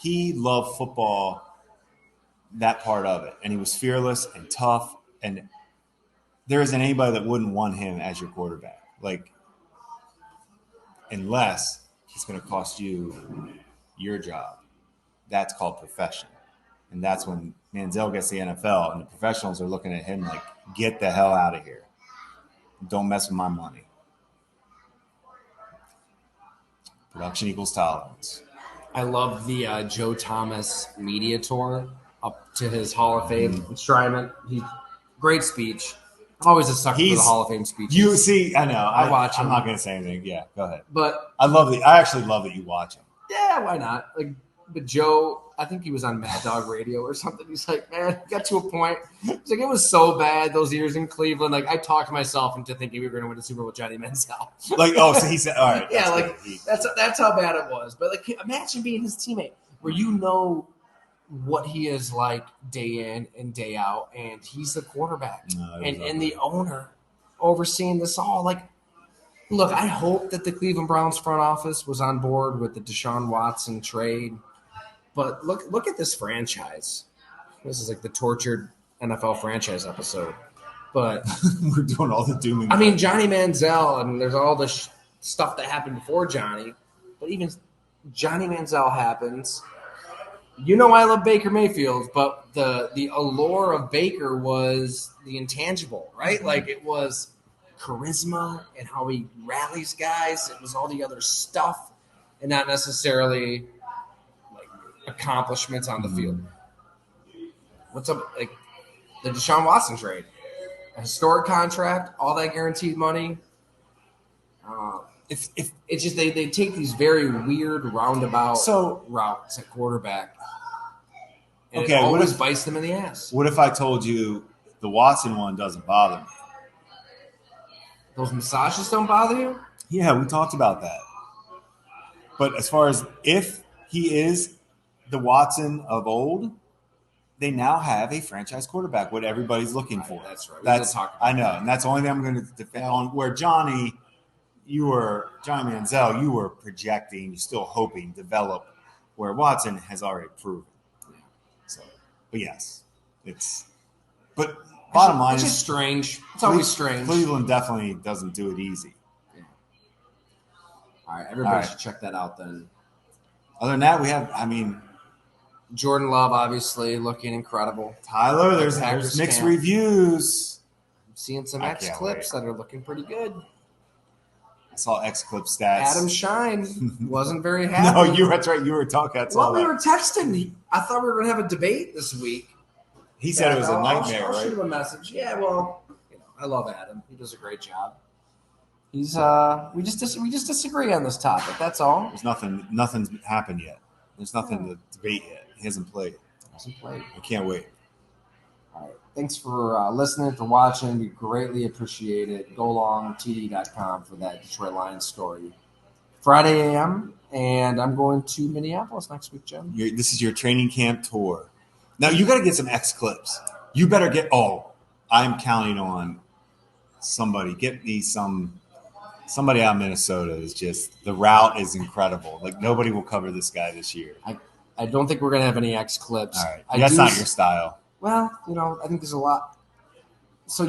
S2: He loved football, that part of it, and he was fearless and tough. And there isn't anybody that wouldn't want him as your quarterback. Like, unless it's going to cost you your job. That's called profession. And that's when Manziel gets the NFL and the professionals are looking at him like, get the hell out of here. Don't mess with my money. Production equals tolerance.
S1: I love the Joe Thomas media tour up to his Hall of Fame enshrinement. Great speech. I'm always a sucker for the Hall of Fame speeches.
S2: You see, I know. I
S1: watch him.
S2: I'm not going to say anything. Yeah, go ahead.
S1: But
S2: I actually love that you watch him.
S1: Yeah, why not? But Joe, I think he was on Mad Dog Radio or something. He's like, man, it got to a point. He's like, it was so bad those years in Cleveland. Like, I talked myself into thinking we were going to win the Super Bowl with Johnny Manziel.
S2: So he said, all right.
S1: Yeah, that's how bad it was. But imagine being his teammate where what he is like day in and day out, and he's the quarterback and the owner overseeing this all. Look, I hope that the Cleveland Browns front office was on board with the Deshaun Watson trade, but look at this franchise. This is like the tortured NFL franchise episode, but
S2: we're doing all the dooming.
S1: I mean, Johnny Manziel, and there's all the stuff that happened before Johnny, but even Johnny Manziel happens. I love Baker Mayfield, but the allure of Baker was the intangible, right? Like it was charisma and how he rallies guys. It was all the other stuff and not necessarily like accomplishments on the field. What's up? Like the Deshaun Watson trade, a historic contract, all that guaranteed money. If it's just they take these very weird roundabout routes at quarterback. And it always bites them in the ass.
S2: What if I told you the Watson one doesn't bother me?
S1: Those massages don't bother you?
S2: Yeah, we talked about that. But as far as if he is the Watson of old, they now have a franchise quarterback, what everybody's looking for.
S1: That's right. We did talk about
S2: I know, and that's the only thing I'm going to defend on. Where Johnny Manziel, you were projecting, you're still hoping, develop, where Watson has already proven.
S1: Yeah.
S2: So, but yes, but bottom line
S1: is strange. It's always strange.
S2: Cleveland definitely doesn't do it easy.
S1: Yeah. All right, everybody should check that out then.
S2: Other than that, we have,
S1: Jordan Love, obviously, looking incredible.
S2: Tyler, there's mixed reviews.
S1: I'm seeing some X clips that are looking pretty good.
S2: I saw X clip stats.
S1: Adam Shine wasn't very happy.
S2: No, that's right. You were talking.
S1: We were texting. I thought we were going to have a debate this week.
S2: He said it was a nightmare,
S1: I'll
S2: right?
S1: shoot him a message. Yeah, well, I love Adam. He does a great job. He's we just disagree on this topic. That's all.
S2: There's nothing's happened yet. There's nothing to debate yet. He hasn't played. I can't wait.
S1: All right. Thanks for listening, for watching. We greatly appreciate it. GoLongTD.com for that Detroit Lions story. Friday a.m. and I'm going to Minneapolis next week, Jim.
S2: This is your training camp tour. Now you got to get some X clips. You better get. I'm counting on somebody. Get me somebody out of Minnesota. Is just the route is incredible. Like nobody will cover this guy this year.
S1: I don't think we're gonna have any X clips.
S2: All right, that's not your style.
S1: Well, I think there's a lot. So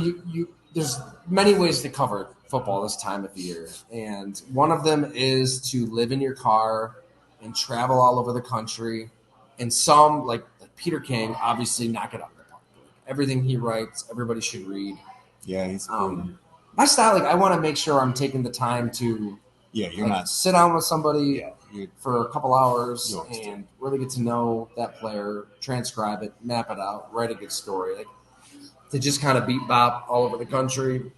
S1: there's many ways to cover football this time of year, and one of them is to live in your car and travel all over the country. And some, like Peter King, obviously knock it out of the park. Everything he writes, everybody should read.
S2: Yeah, he's
S1: my style. I want to make sure I'm taking the time to.
S2: Yeah, you're not
S1: sit down with somebody for a couple hours and really get to know that player, transcribe it, map it out, write a good story. To just kind of beat bop all over the country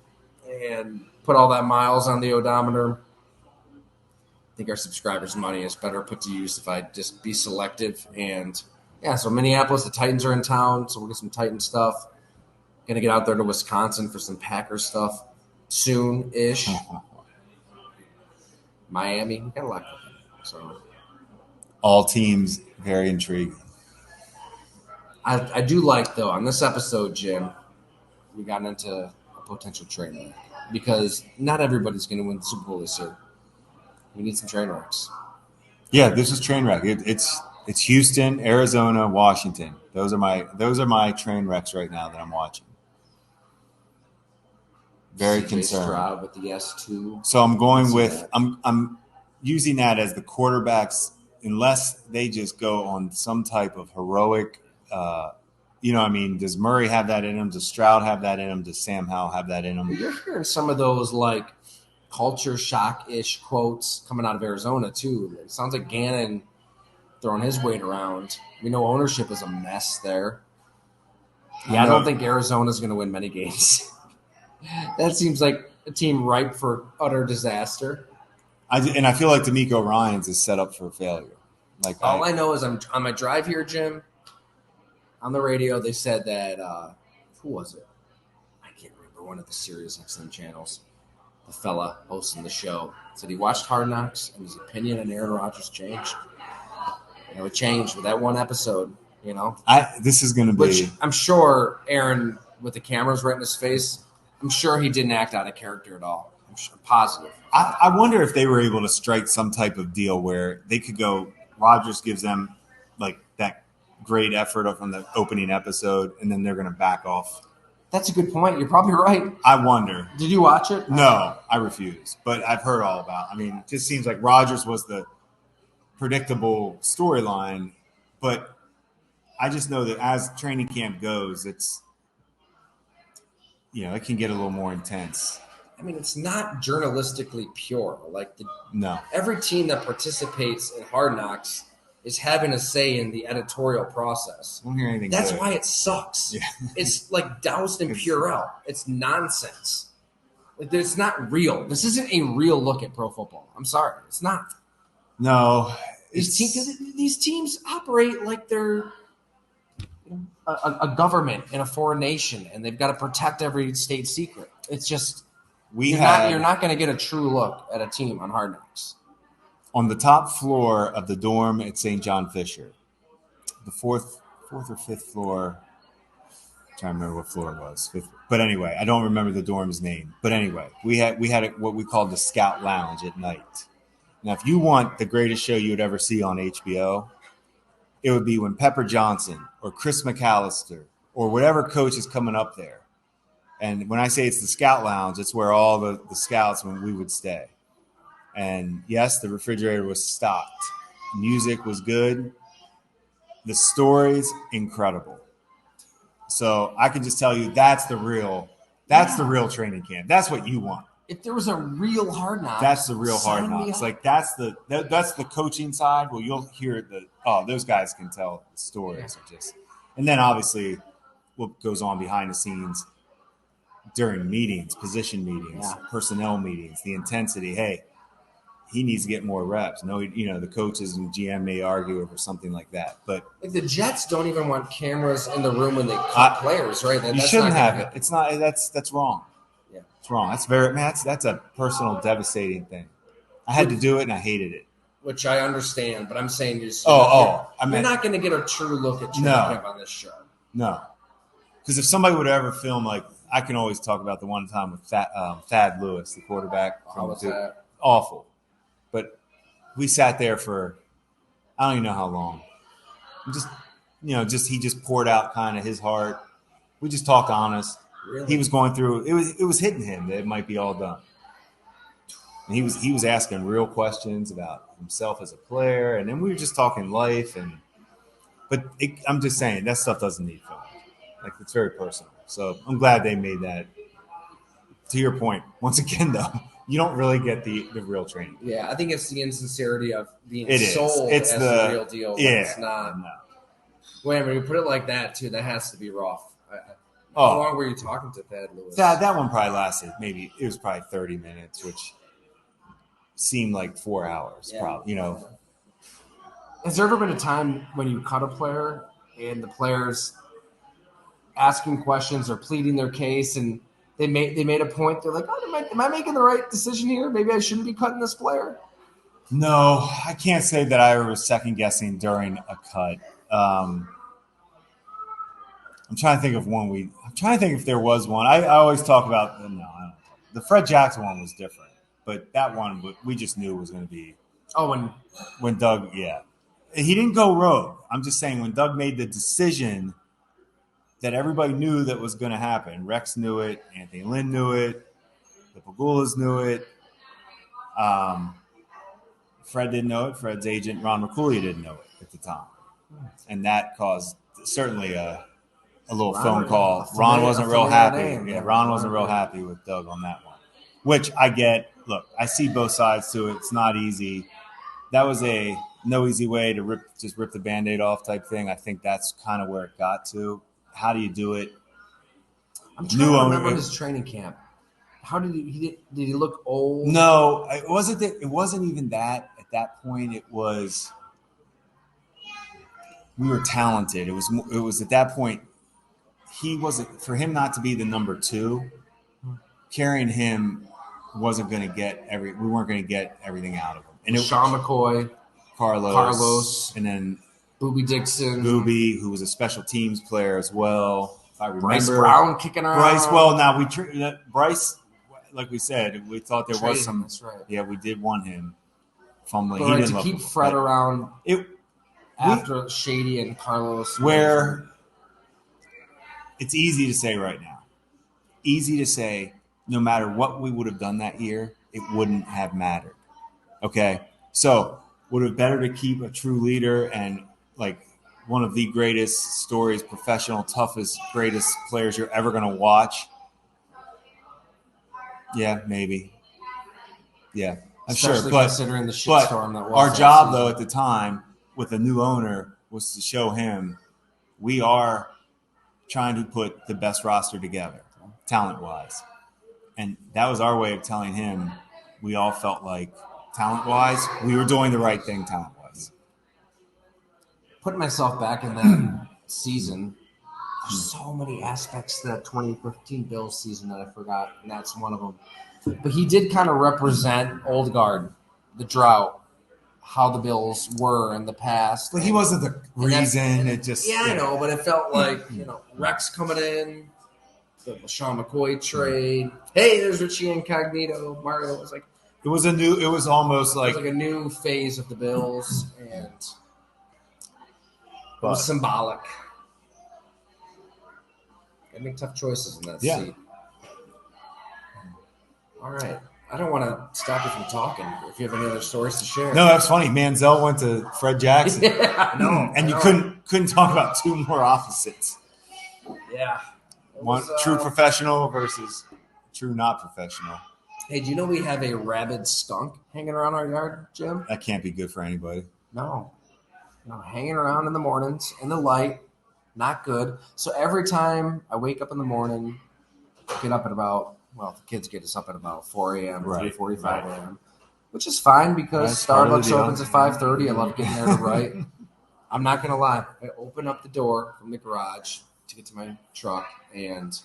S1: and put all that miles on the odometer. I think our subscribers' money is better put to use if I just be selective. And so Minneapolis, the Titans are in town, so we'll get some Titan stuff. Gonna get out there to Wisconsin for some Packers stuff soon-ish. Miami, we got a lot cooking. So
S2: all teams very intriguing.
S1: I do like, though, on this episode, Jim, we got into a potential train wreck because not everybody's going to win the Super Bowl this year. We need some train wrecks.
S2: Yeah, this is train wreck. It's Houston, Arizona, Washington. Those are my train wrecks right now that I'm watching. Very concerned.
S1: Stroud with the S2.
S2: So I'm going with I'm using that as the quarterbacks unless they just go on some type of heroic. Does Murray have that in him? Does Stroud have that in him? Does Sam Howell have that in him?
S1: You're hearing some of those culture shock-ish quotes coming out of Arizona too. It sounds like Gannon throwing his weight around. We know ownership is a mess there. Yeah, I don't think Arizona's going to win many games. That seems like a team ripe for utter disaster.
S2: I feel like D'Amico Ryans is set up for failure.
S1: All I know is I'm on my drive here, Jim. On the radio, they said that who was it? I can't remember. One of the Sirius XM channels. The fella hosting the show said he watched Hard Knocks and his opinion on Aaron Rodgers changed. It changed with that one episode.
S2: This is going to be.
S1: Which I'm sure Aaron, with the cameras right in his face, I'm sure he didn't act out of character at all. I'm positive.
S2: I wonder if they were able to strike some type of deal where they could go. Rodgers gives them that great effort from the opening episode, and then they're going to back off.
S1: That's a good point. You're probably right.
S2: I wonder.
S1: Did you watch it?
S2: No, I refuse. But I've heard all about. It just seems like Rodgers was the predictable storyline, but I just know that as training camp goes, it's it can get a little more intense.
S1: It's not journalistically pure.
S2: No.
S1: Every team that participates in Hard Knocks is having a say in the editorial process.
S2: I don't hear anything.
S1: That's
S2: good.
S1: why it sucks.
S2: Yeah.
S1: It's doused in Purell. It's nonsense. It's not real. This isn't a real look at pro football. I'm sorry. It's not.
S2: No.
S1: These teams operate like they're a government in a foreign nation, and they've got to protect every state secret. It's just You're not going to get a true look at a team on Hard Knocks.
S2: On the top floor of the dorm at St. John Fisher, the fourth or fifth floor. I'm trying to remember what floor it was. Fifth, but anyway, I don't remember the dorm's name. But anyway, we had what we called the Scout Lounge at night. Now, if you want the greatest show you would ever see on HBO, it would be when Pepper Johnson or Chris McAllister or whatever coach is coming up there. And when I say it's the Scout Lounge, it's where all the scouts, when we would stay. And yes, the refrigerator was stocked. Music was good. The stories, incredible. So I can just tell you that's the real training camp. That's what you want.
S1: If there was a real Hard Knocks,
S2: that's the real Hard Knocks. Like that's the coaching side. Well, you'll hear those guys can tell the stories. Yeah. And then obviously what goes on behind the scenes during meetings, position meetings, personnel meetings, the intensity. Hey, he needs to get more reps. No, the coaches and GM may argue over something like that. But
S1: like the Jets don't even want cameras in the room when they cut players, right?
S2: You shouldn't have it. It's not. That's wrong. Yeah, it's wrong. That's a personal, devastating thing. I had to do it, and I hated it.
S1: Which I understand, but I'm saying you're not going to get a true look at training camp on this show.
S2: No, because if somebody would ever film, like I can always talk about the one time with Thad Lewis, the quarterback. Awful. But we sat there for I don't even know how long. He just poured out kind of his heart. We just talked honest. Really? He was going through it was hitting him that it might be all done. And he was asking real questions about himself as a player, and then we were just talking life. I'm just saying that stuff doesn't need film. Like it's very personal. So I'm glad they made that. To your point, once again though. You don't really get the real training.
S1: Yeah, I think it's the insincerity of being sold as the real deal.
S2: Yeah,
S1: it's not. No. When you put it like that, too, that has to be rough. How long were you talking to Thad Lewis?
S2: That one probably lasted it was probably 30 minutes, which seemed like 4 hours, probably.
S1: Has there ever been a time when you cut a player and the player's asking questions or pleading their case and They made a point. They're like, am I making the right decision here? Maybe I shouldn't be cutting this player.
S2: No, I can't say that I was second guessing during a cut. I'm trying to think of one. I'm trying to think if there was one. I always talk about the Fred Jackson one was different, but that one we just knew was going to be.
S1: Oh,
S2: when Doug, he didn't go rogue. I'm just saying when Doug made the decision that everybody knew that was going to happen. Rex knew it. Anthony Lynn knew it. The Pagulas knew it. Fred didn't know it. Fred's agent, Ron McCooley, didn't know it at the time. And that caused certainly a little phone call. Ron wasn't real happy. Ron wasn't real happy with Doug on that one, which I get. Look, I see both sides to it. It's not easy. That was a no easy way to rip the Band-Aid off type thing. I think that's kind of where it got to. How do you do it?
S1: I'm trying to remember his training camp. How did he look old?
S2: No, it wasn't even that. At that point, it was we were talented. It was at that point he wasn't for him not to be the number 2. Carrying him wasn't going to we weren't going to get everything out of him. And
S1: Sean McCoy,
S2: Carlos, and then
S1: Booby Dixon.
S2: Booby, who was a special teams player as well. If I remember.
S1: Bryce Brown kicking around.
S2: Bryce, well, now Bryce, like we said, we thought there was some.
S1: That's right.
S2: Yeah, we did want him fumbling.
S1: But to keep Fred around after Shady and Carlos.
S2: Where it's easy to say right now. Easy to say, no matter what we would have done that year, it wouldn't have mattered. Okay? So, would it better to keep a true leader and like one of the greatest stories, professional, toughest, greatest players you're ever going to watch? Yeah, maybe. Yeah, I'm
S1: especially
S2: sure. But
S1: considering the shitstorm that was
S2: our job, though, at the time with a new owner was to show him we are trying to put the best roster together, talent-wise. And that was our way of telling him we all felt like talent-wise, we were doing the right thing talent-wise.
S1: Putting myself back in that season, there's so many aspects to that 2015 Bills season that I forgot, and that's one of them. But he did kind of represent old guard, the drought, how the Bills were in the past.
S2: But he wasn't the reason. It just
S1: I know, but it felt like Rex coming in, the LaShawn McCoy trade. Hey, there's Richie Incognito. Mario was like,
S2: it was almost like
S1: a new phase of the Bills, and it was symbolic. Gotta make tough choices in that seat. All right. I don't want to stop you from talking if you have any other stories to share.
S2: No, that's funny. Manziel went to Fred Jackson.
S1: And
S2: you couldn't talk about two more opposites.
S1: Yeah.
S2: One true professional versus true not professional.
S1: Hey, do you know we have a rabid skunk hanging around our yard, Jim?
S2: That can't be good for anybody.
S1: No, hanging around in the mornings in the light, not good. So every time I wake up in the morning, get up at about, the kids get us up at about 4 a.m. or 3:45 a.m., which is fine because Starbucks opens at 5:30. I love getting there to write. I'm not going to lie. I open up the door from the garage to get to my truck, and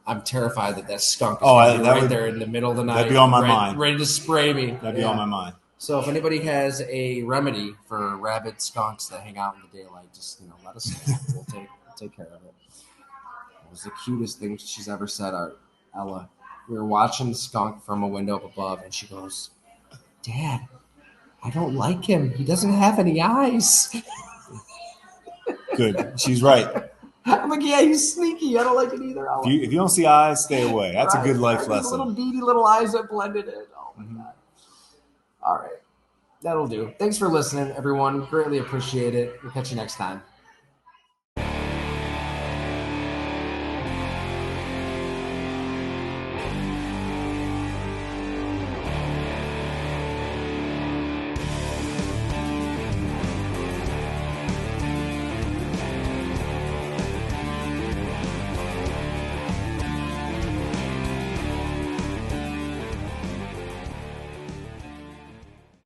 S1: I'm terrified that skunk is right there in the middle of the night.
S2: That'd be on my mind.
S1: Ready to spray me.
S2: That'd be on my mind.
S1: So if anybody has a remedy for rabid skunks that hang out in the daylight, just let us know. We'll take care of it. It was the cutest thing she's ever said, Ella. We were watching the skunk from a window up above, and she goes, "Dad, I don't like him. He doesn't have any eyes."
S2: Good. She's right.
S1: I'm like, yeah, he's sneaky. I don't like it either.
S2: If you don't see eyes, stay away. That's a good life lesson.
S1: Little beady little eyes that blended in. Oh, my God. All right. That'll do. Thanks for listening, everyone. Greatly appreciate it. We'll catch you next time.